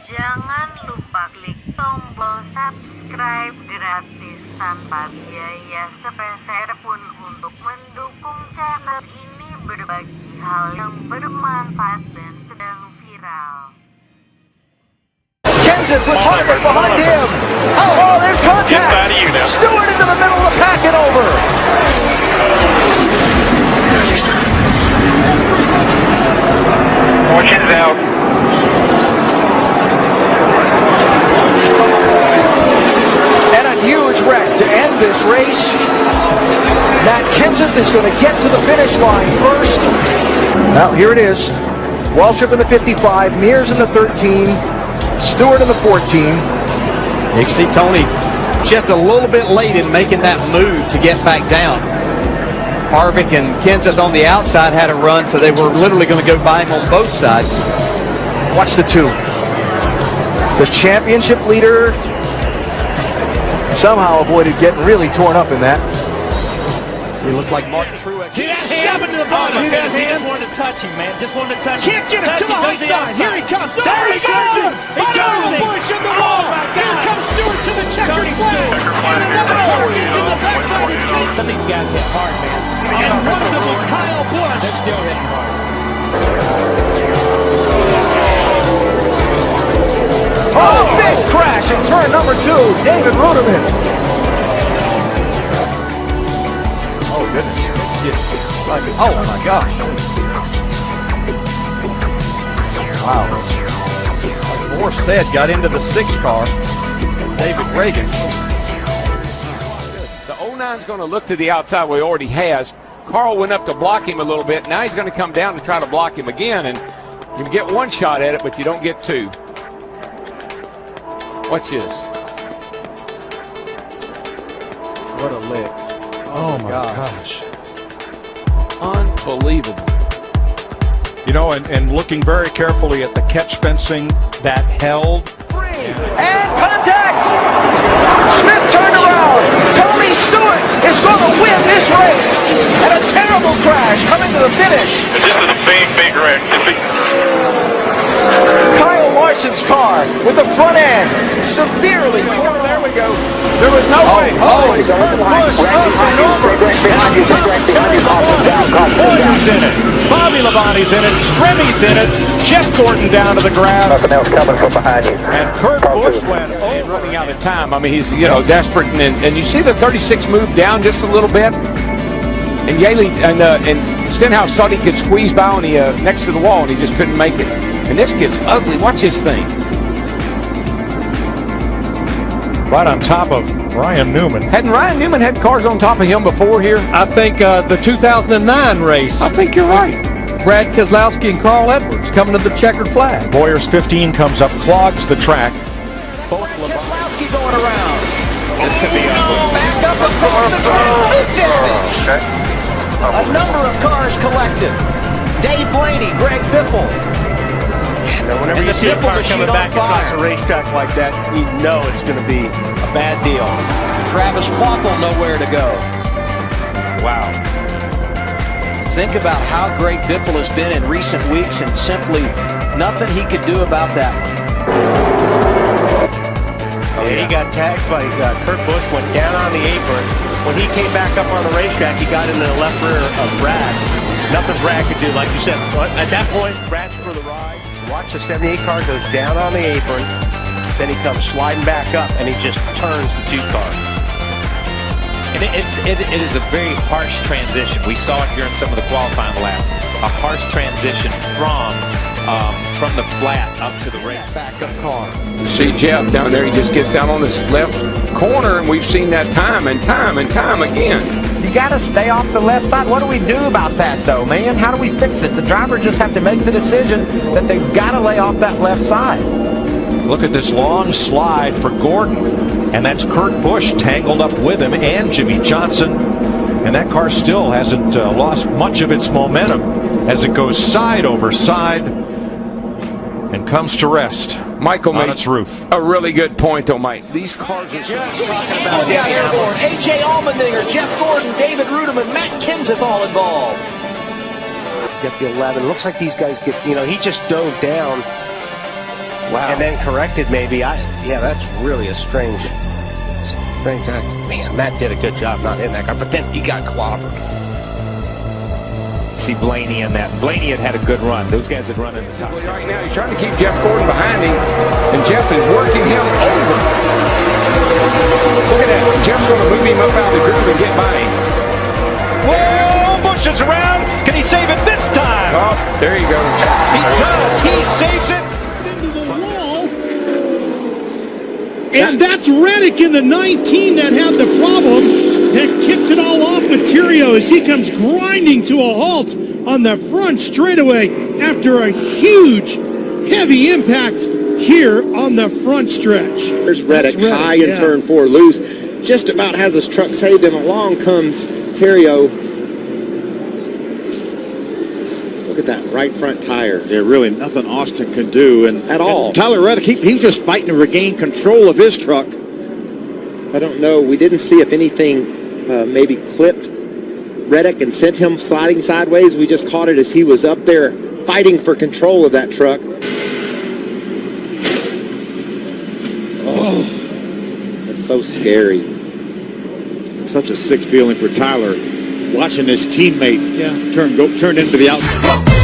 Jangan lupa klik tombol subscribe gratis tanpa biaya sepeser pun untuk mendukung channel ini berbagi hal yang bermanfaat dan sedang viral. Kenton with Harvick behind him. Oh, there's contact. Stewart into the middle of the pack and over. Fortune's out. And a huge wreck to end this race. Matt Kenseth is going to get to the finish line first. Well, here it is. Waltrip in the 55, Mears in the 13, Stewart in the 14. You can see Tony just a little bit late in making that move to get back down. Harvick and Kenseth on the outside had a run, so they were literally going to go by him on both sides. Watch the two. The championship leader somehow avoided getting really torn up in that. So he looked like Martin Truex. See that hand? To the body. See that hand? Just wanted to touch him, man. Just wanted to touch him. Can't get him to the high side. Here he comes. No, there he goes. He goes. Bush in the wall. Here comes Stewart to the checkered flag. And another car gets in the backside. It's Kenseth. Some of these guys hit hard, man. And one of them was Kyle Busch. They're still hitting hard. Oh, big crash in turn number 2. David Ruderman. Oh, goodness. Oh, my gosh. Wow. Like Moore said, got into the 6 car. David Reagan. The 09's going to look to the outside where he already has. Carl went up to block him a little bit. Now he's going to come down to try to block him again. And you get one shot at it, but you don't get two. Watch this. What a lick. Oh, my gosh. Unbelievable. You know, and looking very carefully at the catch fencing that held. And contact! Smith turned around. Tony Stewart is going to win this race. And a terrible crash coming to the finish. This is a big wreck. Kyle Larson's car with the front end severely torn. There we go. There was no way. Oh, it's Kurt Busch up and over. Boyer's in it. Bobby Labonte's in it. Stremmy's in it. Jeff Gordon down to the ground. Nothing else coming from behind you. And Kurt Busch went And running out of time. I mean, he's, desperate. And you see the 36 move down just a little bit. And Yaley and Stenhouse thought he could squeeze by on the next to the wall, and he just couldn't make it. And this kid's ugly. Watch this thing. right on top of Ryan Newman. Hadn't Ryan Newman had cars on top of him before here? I think the 2009 race. I think you're right. Brad Keselowski and Carl Edwards coming to the checkered flag. Boyer's 15 comes up, clogs the track. Both Keselowski going around. This could be ugly. Back up across the track. Big damage. A number of cars collected. Dave Blaney, Greg Biffle. Whenever you see a car coming back across a racetrack like that, you know it's going to be a bad deal. Travis Waffle nowhere to go. Wow. Think about how great Biffle has been in recent weeks, and simply nothing he could do about that one. He got tagged by Kurt Busch, went down on the apron. When he came back up on the racetrack, he got into the left rear of Brad. Nothing Brad could do, like you said. At that point, Brad's for the ride. Watch the 78 car goes down on the apron, then he comes sliding back up, and he just turns the two car. And it is a very harsh transition. We saw it during some of the qualifying laps. A harsh transition from the flat up to the race. Backup car. You see Jeff down there, he just gets down on this left corner, and we've seen that time and time and time again. You got to stay off the left side. What do we do about that, though, man? How do we fix it? The driver just have to make the decision that they've got to lay off that left side. Look at this long slide for Gordon, and that's Kurt Busch tangled up with him and Jimmy Johnson, and that car still hasn't lost much of its momentum as it goes side over side and comes to rest Michael on made its roof. A really good point, though, Mike. These cars are Just talking about down airborne. A.J. Allmendinger, Jeff Gordon, David Ruderman, Matt Kenseth all involved. Get the 11. Looks like these guys get, he just dove down Wow. and then corrected maybe. Yeah, that's really a strange act. Man, Matt did a good job not hitting that car, but then he got clobbered. See Blaney in that. Blaney had a good run. Those guys had run in the top. Right now, he's trying to keep Jeff Gordon behind him, and Jeff is working him over. Look at that. Jeff's going to move him up out of the groove and get by him. Whoa, Busch is around. Can he save it this time? Oh, there you go. He does. He saves it. Into the wall. And that's Reddick in the 19 that had the problem, that kicked it all off Materio as he comes grinding to a halt on the front straightaway after a huge, heavy impact here on the front stretch. There's Reddick high in turn 4 loose. Just about has his truck saved, and along comes Materio. Look at that right front tire. Yeah, really nothing Austin can do. At all. Tyler Reddick, he was just fighting to regain control of his truck. I don't know. We didn't see if anything maybe clipped Reddick and sent him sliding sideways. We just caught it as he was up there fighting for control of that truck. Oh, that's so scary. It's such a sick feeling for Tyler, watching his teammate turn into the outside.